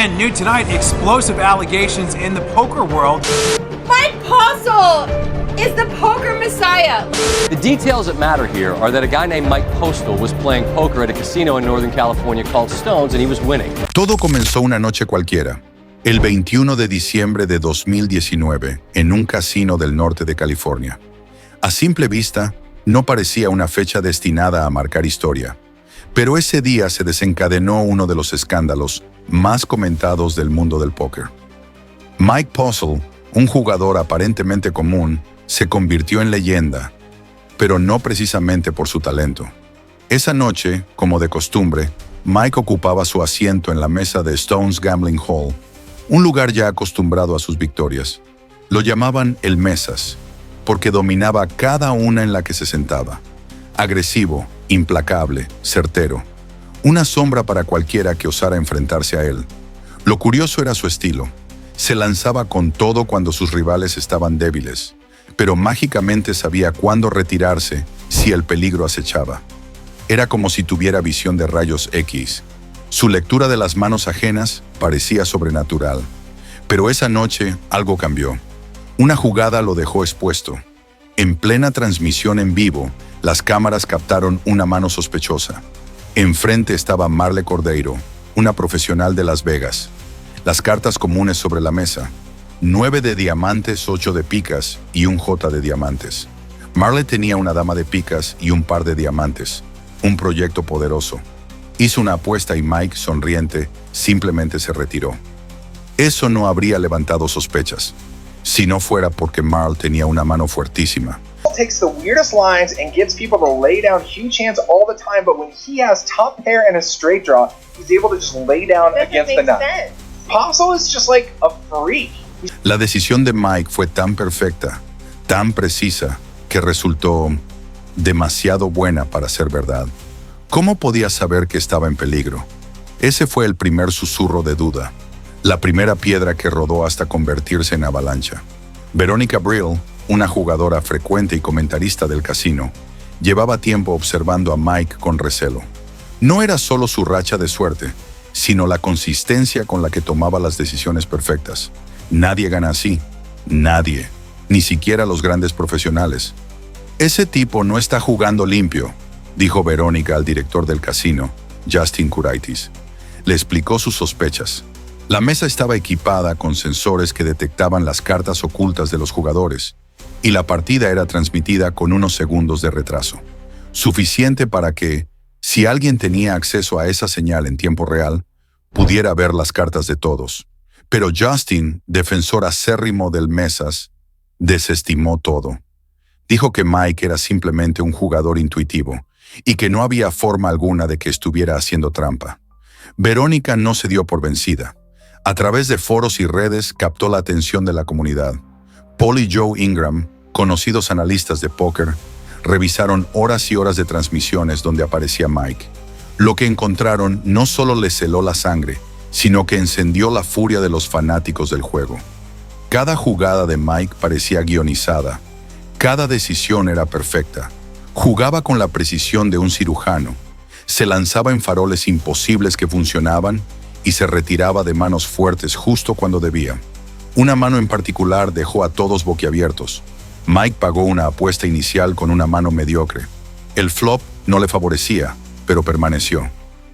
And new tonight, explosive allegations in the poker world. Mike Postle is the poker messiah. The details that matter here are that a guy named Mike Postle was playing poker at a casino in Northern California called Stones, and he was winning. Todo comenzó una noche cualquiera, el 21 de diciembre de 2019, en un casino del norte de California. A simple vista, no parecía una fecha destinada a marcar historia, pero ese día se desencadenó uno de los escándalos más comentados del mundo del póker. Mike Postle, un jugador aparentemente común, se convirtió en leyenda, pero no precisamente por su talento. Esa noche, como de costumbre, Mike ocupaba su asiento en la mesa de Stone's Gambling Hall, un lugar ya acostumbrado a sus victorias. Lo llamaban el Mesas, porque dominaba cada una en la que se sentaba. Agresivo, implacable, certero. Una sombra para cualquiera que osara enfrentarse a él. Lo curioso era su estilo. Se lanzaba con todo cuando sus rivales estaban débiles, pero mágicamente sabía cuándo retirarse si el peligro acechaba. Era como si tuviera visión de rayos X. Su lectura de las manos ajenas parecía sobrenatural. Pero esa noche algo cambió. Una jugada lo dejó expuesto. En plena transmisión en vivo, las cámaras captaron una mano sospechosa. Enfrente estaba Marle Cordeiro, una profesional de Las Vegas. Las cartas comunes sobre la mesa: 9 de diamantes, 8 de picas y un J de diamantes. Marle tenía una dama de picas y un par de diamantes. Un proyecto poderoso. Hizo una apuesta y Mike, sonriente, simplemente se retiró. Eso no habría levantado sospechas, si no fuera porque Marle tenía una mano fuertísima. Takes the weirdest lines and gets people to lay down huge hands all the time, but when he has top pair and a straight draw, he's able to just lay down against the nut. Postle is just like a freak. La decisión de Mike fue tan perfecta, tan precisa, que resultó demasiado buena para ser verdad. ¿Cómo podía saber que estaba en peligro? Ese fue el primer susurro de duda, la primera piedra que rodó hasta convertirse en avalancha. Veronica Brill, una jugadora frecuente y comentarista del casino, llevaba tiempo observando a Mike con recelo. No era solo su racha de suerte, sino la consistencia con la que tomaba las decisiones perfectas. Nadie gana así. Nadie. Ni siquiera los grandes profesionales. Ese tipo no está jugando limpio, dijo Verónica al director del casino, Justin Curaitis. Le explicó sus sospechas. La mesa estaba equipada con sensores que detectaban las cartas ocultas de los jugadores, y la partida era transmitida con unos segundos de retraso. Suficiente para que, si alguien tenía acceso a esa señal en tiempo real, pudiera ver las cartas de todos. Pero Justin, defensor acérrimo del Mesas, desestimó todo. Dijo que Mike era simplemente un jugador intuitivo y que no había forma alguna de que estuviera haciendo trampa. Verónica no se dio por vencida. A través de foros y redes captó la atención de la comunidad. Paul y Joe Ingram, conocidos analistas de póker, revisaron horas y horas de transmisiones donde aparecía Mike. Lo que encontraron no solo les heló la sangre, sino que encendió la furia de los fanáticos del juego. Cada jugada de Mike parecía guionizada. Cada decisión era perfecta. Jugaba con la precisión de un cirujano. Se lanzaba en faroles imposibles que funcionaban y se retiraba de manos fuertes justo cuando debía. Una mano en particular dejó a todos boquiabiertos. Mike pagó una apuesta inicial con una mano mediocre. El flop no le favorecía, pero permaneció.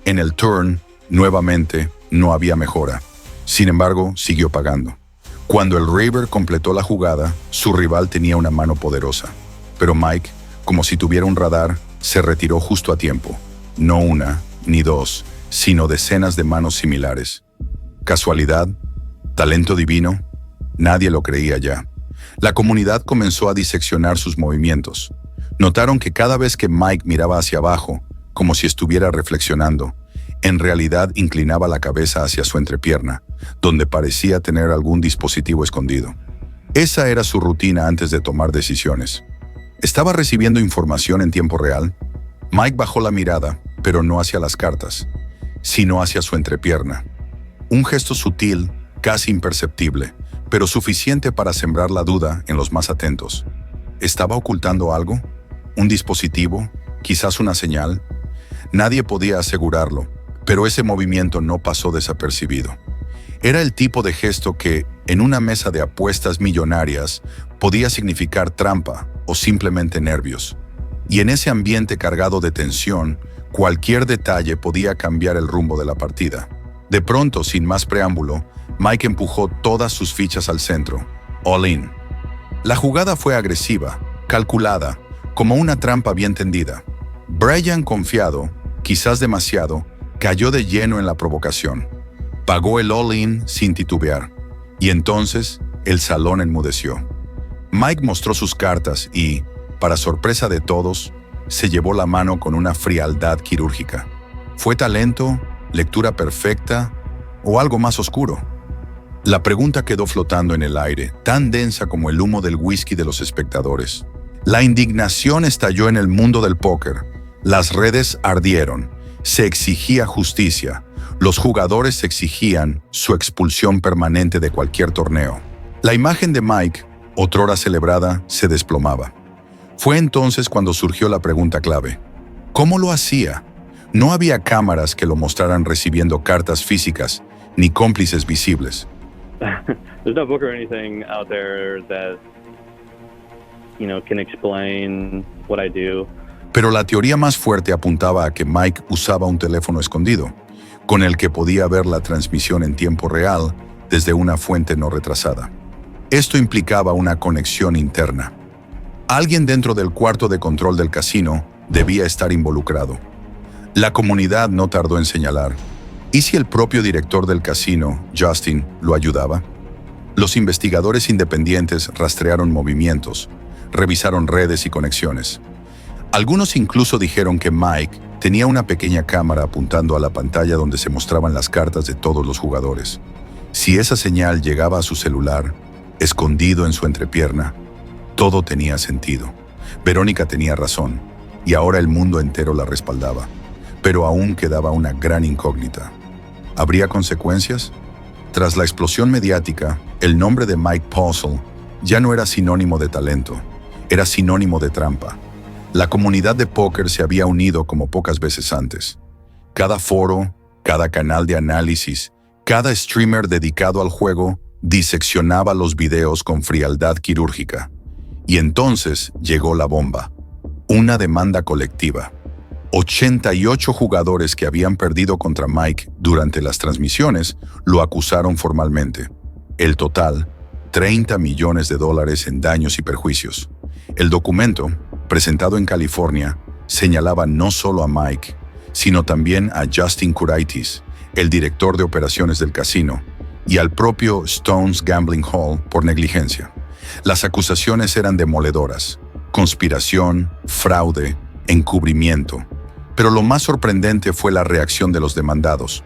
En el turn, nuevamente, no había mejora. Sin embargo, siguió pagando. Cuando el Raver completó la jugada, su rival tenía una mano poderosa. Pero Mike, como si tuviera un radar, se retiró justo a tiempo. No una, ni dos, sino decenas de manos similares. ¿Casualidad? ¿Talento divino? Nadie lo creía ya. La comunidad comenzó a diseccionar sus movimientos. Notaron que cada vez que Mike miraba hacia abajo, como si estuviera reflexionando, en realidad inclinaba la cabeza hacia su entrepierna, donde parecía tener algún dispositivo escondido. Esa era su rutina antes de tomar decisiones. ¿Estaba recibiendo información en tiempo real? Mike bajó la mirada, pero no hacia las cartas, sino hacia su entrepierna. Un gesto sutil, casi imperceptible, pero suficiente para sembrar la duda en los más atentos. ¿Estaba ocultando algo? ¿Un dispositivo? ¿Quizás una señal? Nadie podía asegurarlo, pero ese movimiento no pasó desapercibido. Era el tipo de gesto que, en una mesa de apuestas millonarias, podía significar trampa o simplemente nervios. Y en ese ambiente cargado de tensión, cualquier detalle podía cambiar el rumbo de la partida. De pronto, sin más preámbulo, Mike empujó todas sus fichas al centro. All in. La jugada fue agresiva, calculada, como una trampa bien tendida. Brian, confiado, quizás demasiado, cayó de lleno en la provocación. Pagó el all-in sin titubear. Y entonces, el salón enmudeció. Mike mostró sus cartas y, para sorpresa de todos, se llevó la mano con una frialdad quirúrgica. ¿Fue talento, lectura perfecta o algo más oscuro? La pregunta quedó flotando en el aire, tan densa como el humo del whisky de los espectadores. La indignación estalló en el mundo del póker. Las redes ardieron. Se exigía justicia. Los jugadores exigían su expulsión permanente de cualquier torneo. La imagen de Mike, otrora celebrada, se desplomaba. Fue entonces cuando surgió la pregunta clave. ¿Cómo lo hacía? No había cámaras que lo mostraran recibiendo cartas físicas, ni cómplices visibles. There's no book or anything out there that, can explain what I do. Pero la teoría más fuerte apuntaba a que Mike usaba un teléfono escondido, con el que podía ver la transmisión en tiempo real desde una fuente no retrasada. Esto implicaba una conexión interna. Alguien dentro del cuarto de control del casino debía estar involucrado. La comunidad no tardó en señalar. ¿Y si el propio director del casino, Justin, lo ayudaba? Los investigadores independientes rastrearon movimientos, revisaron redes y conexiones. Algunos incluso dijeron que Mike tenía una pequeña cámara apuntando a la pantalla donde se mostraban las cartas de todos los jugadores. Si esa señal llegaba a su celular, escondido en su entrepierna, todo tenía sentido. Verónica tenía razón, y ahora el mundo entero la respaldaba. Pero aún quedaba una gran incógnita. ¿Habría consecuencias? Tras la explosión mediática, el nombre de Mike Postle ya no era sinónimo de talento, era sinónimo de trampa. La comunidad de póker se había unido como pocas veces antes. Cada foro, cada canal de análisis, cada streamer dedicado al juego diseccionaba los videos con frialdad quirúrgica. Y entonces llegó la bomba. Una demanda colectiva. 88 jugadores que habían perdido contra Mike durante las transmisiones lo acusaron formalmente. El total, $30 millones en daños y perjuicios. El documento, presentado en California, señalaba no solo a Mike, sino también a Justin Curaitis, el director de operaciones del casino, y al propio Stone's Gambling Hall por negligencia. Las acusaciones eran demoledoras: conspiración, fraude, encubrimiento. Pero lo más sorprendente fue la reacción de los demandados.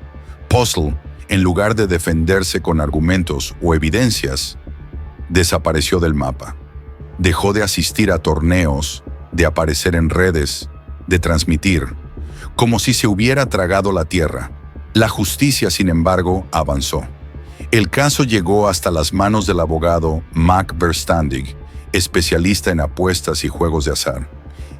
Postle, en lugar de defenderse con argumentos o evidencias, desapareció del mapa. Dejó de asistir a torneos, de aparecer en redes, de transmitir, como si se hubiera tragado la tierra. La justicia, sin embargo, avanzó. El caso llegó hasta las manos del abogado Mac Verstandig, especialista en apuestas y juegos de azar.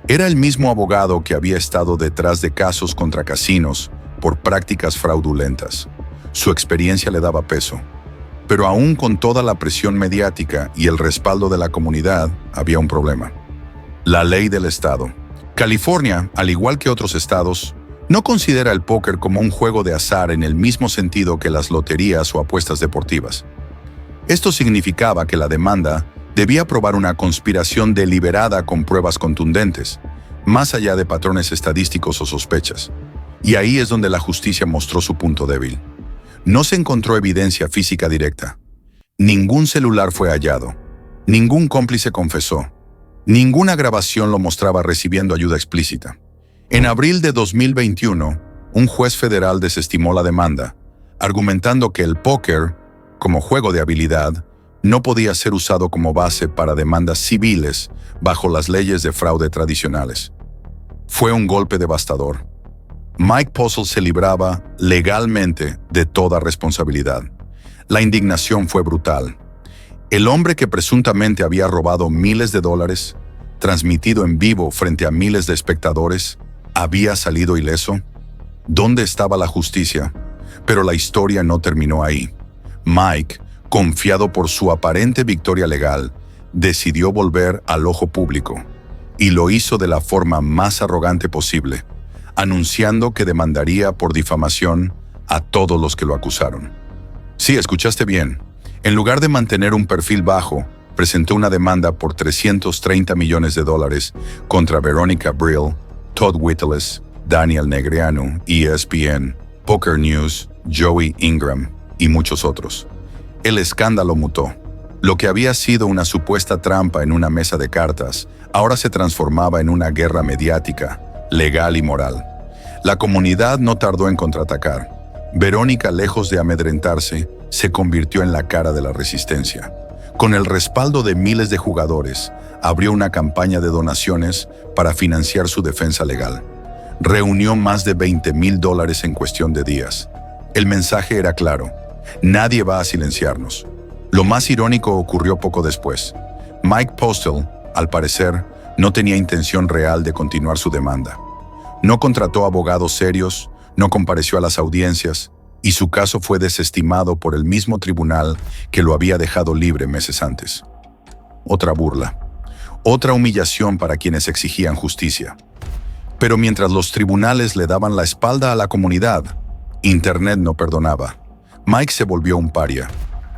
Era el mismo abogado que había estado detrás de casos contra casinos por prácticas fraudulentas. Su experiencia le daba peso. Pero aún con toda la presión mediática y el respaldo de la comunidad, había un problema. La ley del estado. California, al igual que otros estados, no considera el póker como un juego de azar en el mismo sentido que las loterías o apuestas deportivas. Esto significaba que la demanda debía probar una conspiración deliberada con pruebas contundentes, más allá de patrones estadísticos o sospechas. Y ahí es donde la justicia mostró su punto débil. No se encontró evidencia física directa. Ningún celular fue hallado. Ningún cómplice confesó. Ninguna grabación lo mostraba recibiendo ayuda explícita. En abril de 2021, un juez federal desestimó la demanda, argumentando que el póker, como juego de habilidad, no podía ser usado como base para demandas civiles bajo las leyes de fraude tradicionales. Fue un golpe devastador. Mike Postle se libraba legalmente de toda responsabilidad. La indignación fue brutal. El hombre que presuntamente había robado miles de dólares, transmitido en vivo frente a miles de espectadores, ¿había salido ileso? ¿Dónde estaba la justicia? Pero la historia no terminó ahí. Mike, confiado por su aparente victoria legal, decidió volver al ojo público, y lo hizo de la forma más arrogante posible, anunciando que demandaría por difamación a todos los que lo acusaron. Sí, escuchaste bien. En lugar de mantener un perfil bajo, presentó una demanda por $330 millones contra Veronica Brill, Todd Whittles, Daniel Negreanu, ESPN, Poker News, Joey Ingram y muchos otros. El escándalo mutó. Lo que había sido una supuesta trampa en una mesa de cartas, ahora se transformaba en una guerra mediática, legal y moral. La comunidad no tardó en contraatacar. Verónica, lejos de amedrentarse, se convirtió en la cara de la resistencia. Con el respaldo de miles de jugadores, abrió una campaña de donaciones para financiar su defensa legal. Reunió más de $20,000 en cuestión de días. El mensaje era claro: nadie va a silenciarnos. Lo más irónico ocurrió poco después. Mike Postle, al parecer, no tenía intención real de continuar su demanda. No contrató abogados serios, no compareció a las audiencias, y su caso fue desestimado por el mismo tribunal que lo había dejado libre meses antes. Otra burla. Otra humillación para quienes exigían justicia. Pero mientras los tribunales le daban la espalda a la comunidad, Internet no perdonaba. Mike se volvió un paria.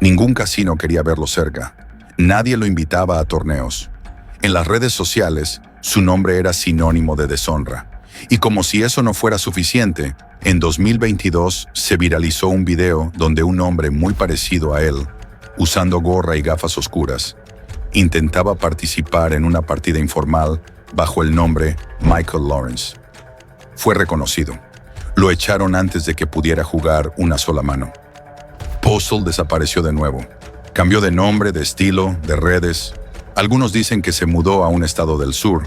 Ningún casino quería verlo cerca. Nadie lo invitaba a torneos. En las redes sociales, su nombre era sinónimo de deshonra. Y como si eso no fuera suficiente, en 2022 se viralizó un video donde un hombre muy parecido a él, usando gorra y gafas oscuras, intentaba participar en una partida informal bajo el nombre Michael Lawrence. Fue reconocido. Lo echaron antes de que pudiera jugar una sola mano. Postle desapareció de nuevo. Cambió de nombre, de estilo, de redes. Algunos dicen que se mudó a un estado del sur.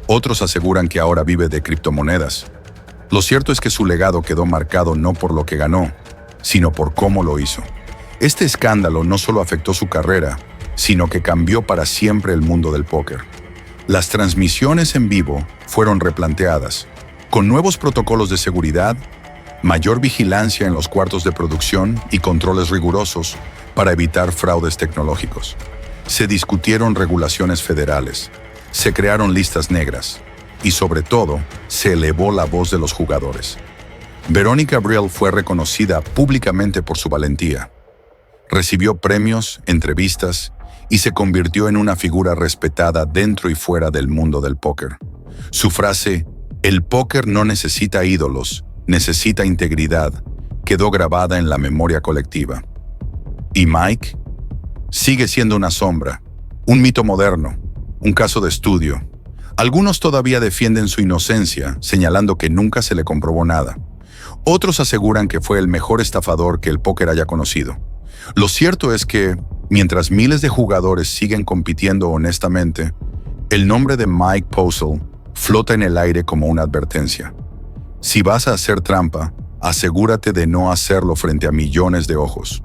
Otros aseguran que ahora vive de criptomonedas. Lo cierto es que su legado quedó marcado no por lo que ganó, sino por cómo lo hizo. Este escándalo no solo afectó su carrera, sino que cambió para siempre el mundo del póker. Las transmisiones en vivo fueron replanteadas, con nuevos protocolos de seguridad, mayor vigilancia en los cuartos de producción y controles rigurosos para evitar fraudes tecnológicos. Se discutieron regulaciones federales, se crearon listas negras y, sobre todo, se elevó la voz de los jugadores. Veronica Brill fue reconocida públicamente por su valentía. Recibió premios, entrevistas y se convirtió en una figura respetada dentro y fuera del mundo del póker. Su frase, "El póker no necesita ídolos, necesita integridad", quedó grabada en la memoria colectiva. ¿Y Mike? Sigue siendo una sombra, un mito moderno, un caso de estudio. Algunos todavía defienden su inocencia, señalando que nunca se le comprobó nada. Otros aseguran que fue el mejor estafador que el póker haya conocido. Lo cierto es que, mientras miles de jugadores siguen compitiendo honestamente, el nombre de Mike Postle flota en el aire como una advertencia. Si vas a hacer trampa, asegúrate de no hacerlo frente a millones de ojos.